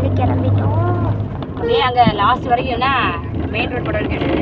வந்து கிளம்பிட்டோம். அப்படியே அங்கே லாஸ்ட் வரைக்கும்னா மெயின் ரோட் படம் இருக்குது.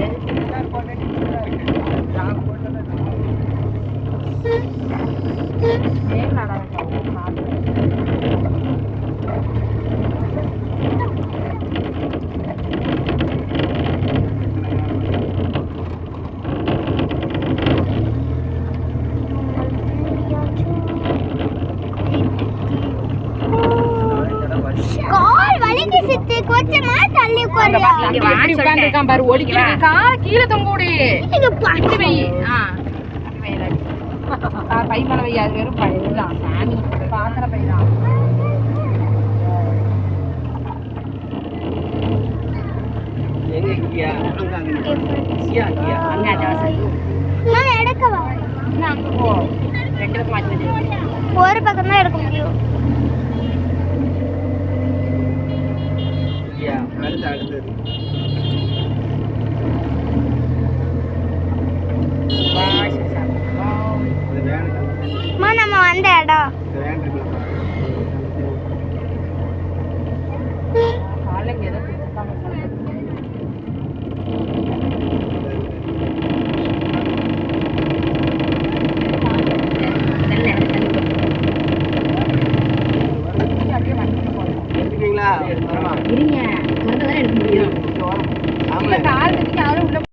கால் வலிக்கு சித்து கொஞ்சமா தள்ளி உட்காருயா. வாடி உட்கார்ந்திருக்கான் பாரு, ஒலிக்குது. கால் கீழே தொங்குடி. இங்க பாத்து வை. பை மேல வை. அது வெறும் பைதான் சாமி பாத்திர பைதான். நான் எடுக்கவா? அங்க போ. ரெண்டு பக்கம் மாற்றி ஒரு பக்கம் தான் எடுக்க முடியும். நம்ம வந்த இடம் இருங்க. எடுக்க முடியும். கால்